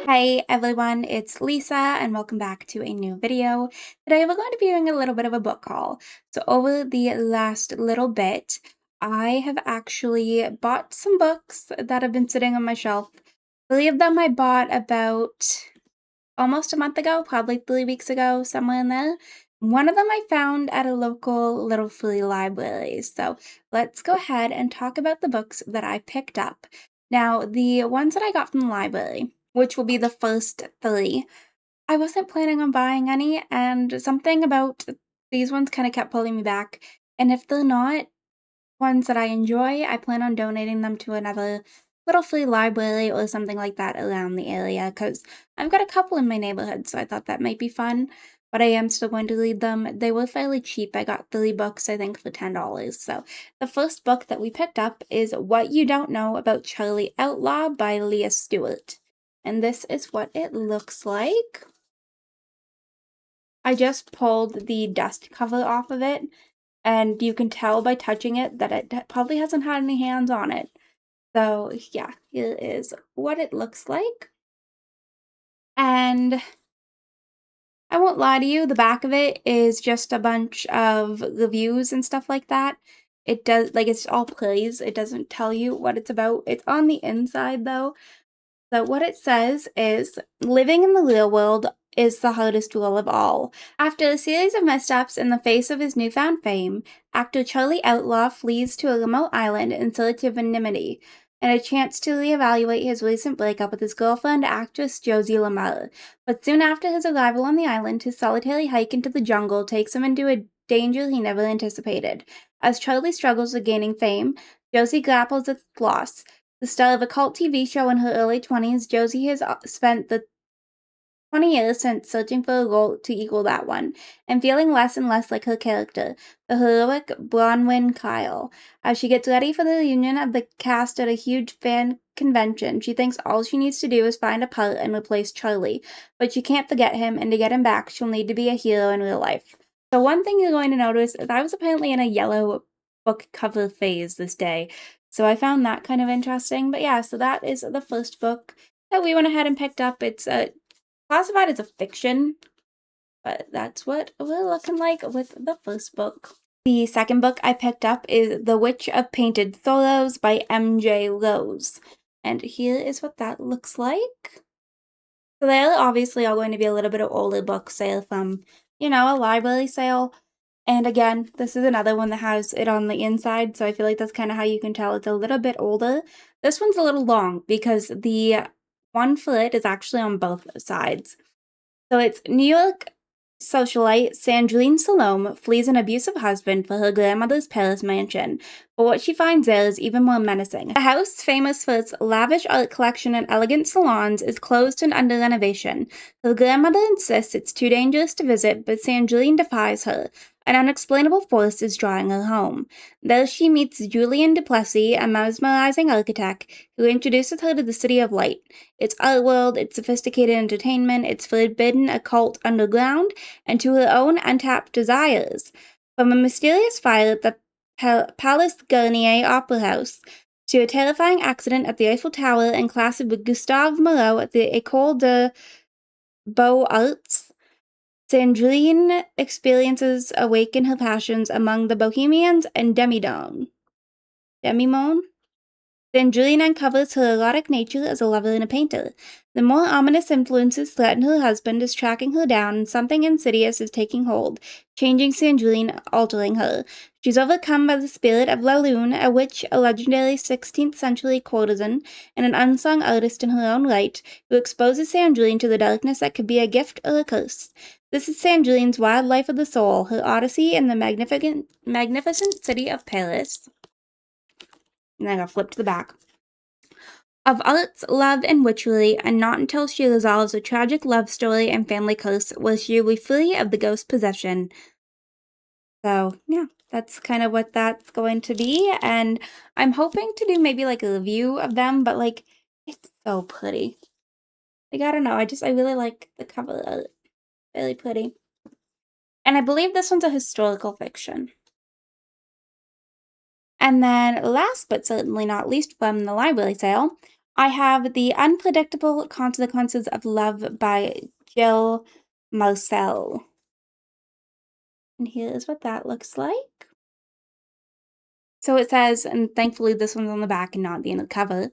Hi everyone, it's Lisa and welcome back to a new video. Today we're going to be doing a little bit of a book haul. So over the last little bit, I have actually bought some books that have been sitting on my shelf. 3 of them I bought about almost a month ago, probably 3 weeks ago, somewhere in there. One of them I found at a local little free library. So let's go ahead and talk about the books that I picked up. Now, the ones that I got from the library, which will be the first 3, I wasn't planning on buying any, and something about these ones kind of kept pulling me back. And if they're not ones that I enjoy, I plan on donating them to another little free library or something like that around the area, because I've got a couple in my neighborhood, so I thought that might be fun, but I am still going to read them. They were fairly cheap. I got 3 books, I think, for $10. So the first book that we picked up is What You Don't Know About Charlie Outlaw by Leah Stewart. And this is what it looks like. I just pulled the dust cover off of it, and you can tell by touching it that it probably hasn't had any hands on it. So yeah, here is what it looks like. And I won't lie to you, the back of it is just a bunch of reviews and stuff like that. It does, like, it's all praise. It doesn't tell you what it's about. It's on the inside though. So what it says is, living in the real world is the hardest role of all. After a series of missteps in the face of his newfound fame, actor Charlie Outlaw flees to a remote island in search of anonymity and a chance to reevaluate his recent breakup with his girlfriend, actress Josie Lamar. But soon after his arrival on the island, his solitary hike into the jungle takes him into a danger he never anticipated. As Charlie struggles with gaining fame, Josie grapples with loss. The star of a cult TV show in her early 20s, Josie has spent the 20 years since searching for a role to equal that one, and feeling less and less like her character, the heroic Bronwyn Kyle. As she gets ready for the reunion of the cast at a huge fan convention, she thinks all she needs to do is find a part and replace Charlie, but she can't forget him, and to get him back, she'll need to be a hero in real life. So one thing you're going to notice is I was apparently in a yellow book cover phase this day, so I found that kind of interesting. But yeah, so that is the first book that we went ahead and picked up. It's classified as a fiction, but that's what we're looking like with the first book. The second book I picked up is The Witch of Painted Thoros by M.J. Rose. And here is what that looks like. So they're obviously all going to be a little bit of older book sale from, a library sale. And again, this is another one that has it on the inside, so I feel like that's kind of how you can tell it's a little bit older. This one's a little long because the one for it is actually on both sides. So it's New York socialite Sandrine Salome flees an abusive husband for her grandmother's Paris mansion, but what she finds there is even more menacing. The house, famous for its lavish art collection and elegant salons, is closed and under renovation. Her grandmother insists it's too dangerous to visit, but Sandrine defies her. An unexplainable force is drawing her home. There she meets Julian Duplessis, a mesmerizing architect, who introduces her to the City of Light. Its art world, its sophisticated entertainment, its forbidden occult underground, and to her own untapped desires. From a mysterious fire at the Palace Garnier Opera House, to a terrifying accident at the Eiffel Tower and clashes with Gustave Moreau at the École des Beaux-Arts, Sandrine experiences awaken her passions among the bohemians and demimonde. Sandrine uncovers her erotic nature as a lover and a painter. The more ominous influences threaten her husband is tracking her down, and something insidious is taking hold, changing Sandrine, altering her. She's overcome by the spirit of La Lune, a witch, a legendary 16th century courtesan, and an unsung artist in her own right, who exposes Sandrine to the darkness that could be a gift or a curse. This is Sandrine's Wild Life of the Soul, her odyssey in the magnificent city of Paris. And then I'll flip to the back. Of arts, love, and witchery, and not until she resolves a tragic love story and family curse will she be free of the ghost possession. So, yeah, that's kind of what that's going to be, and I'm hoping to do maybe, like, a review of them, but, like, it's so pretty. Like, I don't know, I really like the cover art. Really pretty. And I believe this one's a historical fiction. And then last but certainly not least from the library sale, I have The Unpredictable Consequences of Love by Jill Marcel. And here is what that looks like. So it says, and thankfully this one's on the back and not the end of the cover.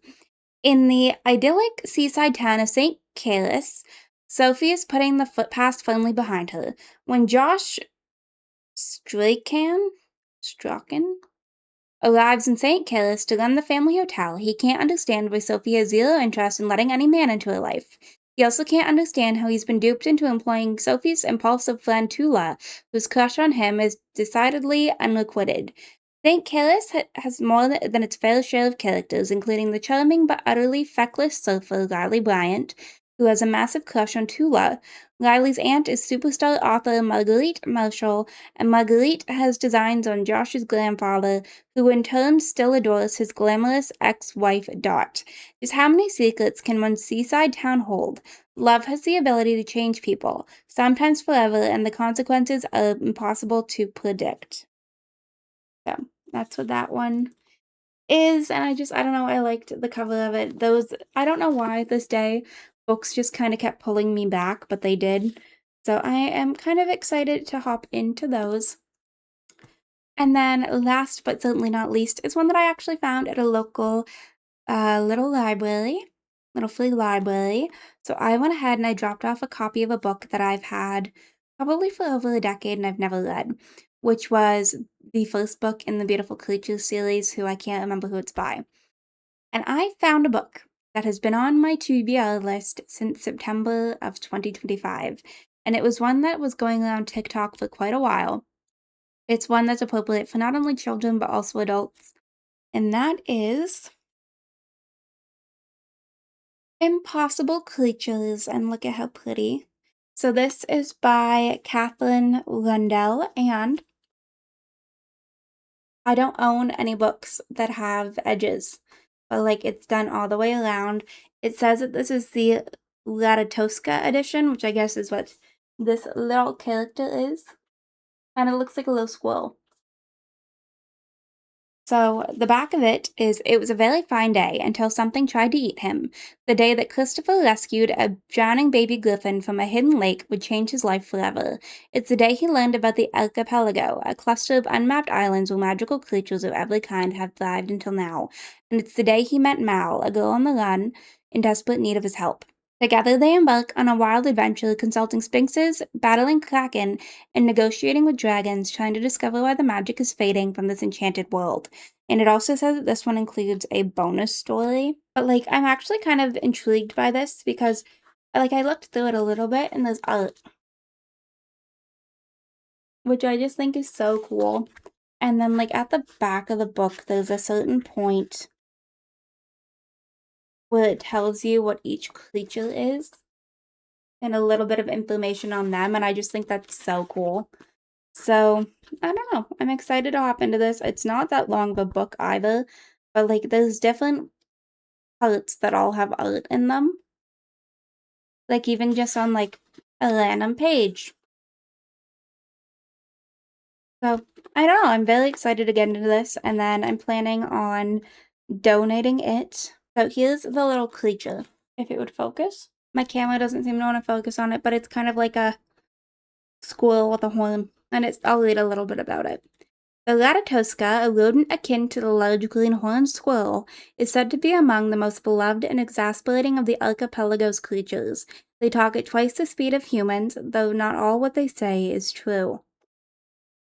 In the idyllic seaside town of St. Caius, Sophie is putting the past firmly behind her. When Josh Strachan arrives in St. Caius to run the family hotel, he can't understand why Sophie has zero interest in letting any man into her life. He also can't understand how he's been duped into employing Sophie's impulsive friend Tula, whose crush on him is decidedly unrequited. St. Caius has more than its fair share of characters, including the charming but utterly feckless surfer Riley Bryant, who has a massive crush on Tula. Riley's aunt is superstar author Marguerite Marshall, and Marguerite has designs on Josh's grandfather, who in turn still adores his glamorous ex-wife Dot. Just how many secrets can one seaside town hold? Love has the ability to change people, sometimes forever, and the consequences are impossible to predict. So, that's what that one is, and I don't know, I liked the cover of it. I don't know why this day books just kind of kept pulling me back, but they did. So I am kind of excited to hop into those. And then last but certainly not least is one that I actually found at a local little free library. So I went ahead and I dropped off a copy of a book that I've had probably for over a decade and I've never read, which was the first book in the Beautiful Creatures series, who I can't remember who it's by. And I found a book that has been on my TBR list since September of 2025, and it was one that was going around TikTok for quite a while. It's one that's appropriate for not only children but also adults, and that is Impossible Creatures, and look at how pretty. So this is by Catherine Rundell, and I don't own any books that have edges, but like it's done all the way around. It says that this is the Latatosca edition, which I guess is what this little character is. And it looks like a little squirrel. So, the back of it is, it was a very fine day until something tried to eat him. The day that Christopher rescued a drowning baby griffin from a hidden lake would change his life forever. It's the day he learned about the archipelago, a cluster of unmapped islands where magical creatures of every kind have thrived until now. And it's the day he met Mal, a girl on the run, in desperate need of his help. Together they embark on a wild adventure, consulting sphinxes, battling kraken, and negotiating with dragons, trying to discover why the magic is fading from this enchanted world. And it also says that this one includes a bonus story. But like, I'm actually kind of intrigued by this because like I looked through it a little bit and there's art, which I just think is so cool. And then like at the back of the book, there's a certain point where it tells you what each creature is and a little bit of information on them, and I just think that's so cool. So, I don't know. I'm excited to hop into this. It's not that long of a book either, but like there's different parts that all have art in them. Like even just on like a random page. So, I don't know. I'm very excited to get into this, and then I'm planning on donating it. So here's the little creature. If it would focus. My camera doesn't seem to want to focus on it, but it's kind of like a squirrel with a horn, and I'll read a little bit about it. The Latatosca, a rodent akin to the large green-horned squirrel, is said to be among the most beloved and exasperating of the archipelago's creatures. They talk at twice the speed of humans, though not all what they say is true.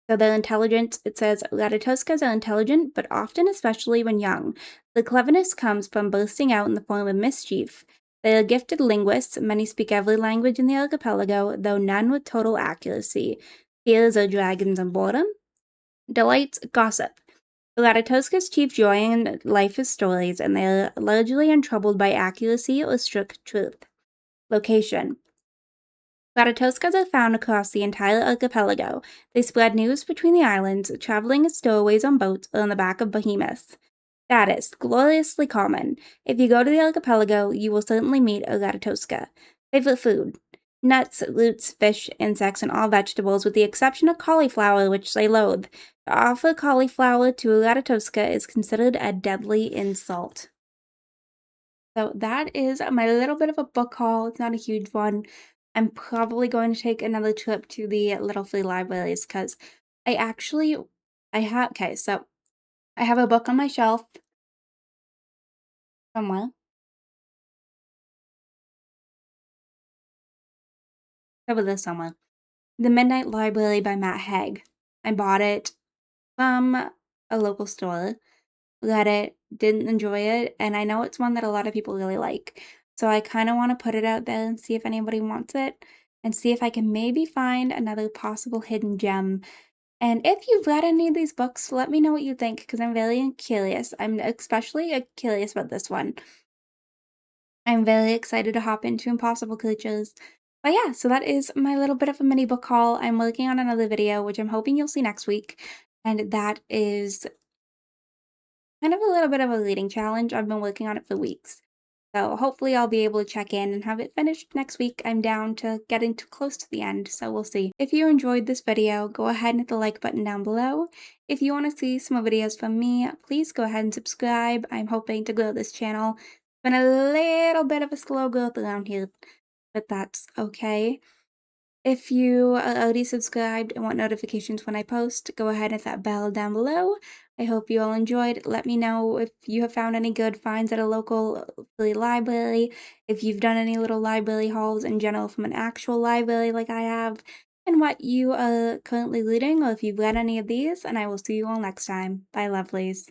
So their intelligence, it says, Latatoscas are intelligent, but often, especially when young. The cleverness comes from bursting out in the form of mischief. They are gifted linguists. Many speak every language in the archipelago, though none with total accuracy. Fears are dragons and boredom. Delights, gossip. The Latatosca's chief joy in life is stories, and they are largely untroubled by accuracy or strict truth. Location. Latatoscas are found across the entire archipelago. They spread news between the islands, traveling as stowaways on boats or on the back of behemoths. Status, gloriously common. If you go to the archipelago, you will certainly meet a Latatosca. Favorite food. Nuts, roots, fish, insects, and all vegetables, with the exception of cauliflower, which they loathe. To offer cauliflower to a Latatosca is considered a deadly insult. So that is my little bit of a book haul. It's not a huge one. I'm probably going to take another trip to the little flea libraries because I actually I have okay, so I have a book on my shelf somewhere. Over this somewhere. The Midnight Library by Matt Haig. I bought it from a local store, read it, didn't enjoy it, and I know it's one that a lot of people really like. So I kind of want to put it out there and see if anybody wants it and see if I can maybe find another possible hidden gem. And if you've read any of these books, let me know what you think because I'm very curious. I'm especially curious about this one. I'm very excited to hop into Impossible Creatures. But yeah, so that is my little bit of a mini book haul. I'm working on another video, which I'm hoping you'll see next week. And that is kind of a little bit of a reading challenge. I've been working on it for weeks. So hopefully I'll be able to check in and have it finished next week. I'm down to getting too close to the end, so we'll see. If you enjoyed this video, go ahead and hit the like button down below. If you want to see some more videos from me, please go ahead and subscribe. I'm hoping to grow this channel. It's been a little bit of a slow growth around here, but that's okay. If you are already subscribed and want notifications when I post, go ahead and hit that bell down below. I hope you all enjoyed. Let me know if you have found any good finds at a local free library, if you've done any little library hauls in general from an actual library like I have, and what you are currently reading, or if you've read any of these, and I will see you all next time. Bye, lovelies.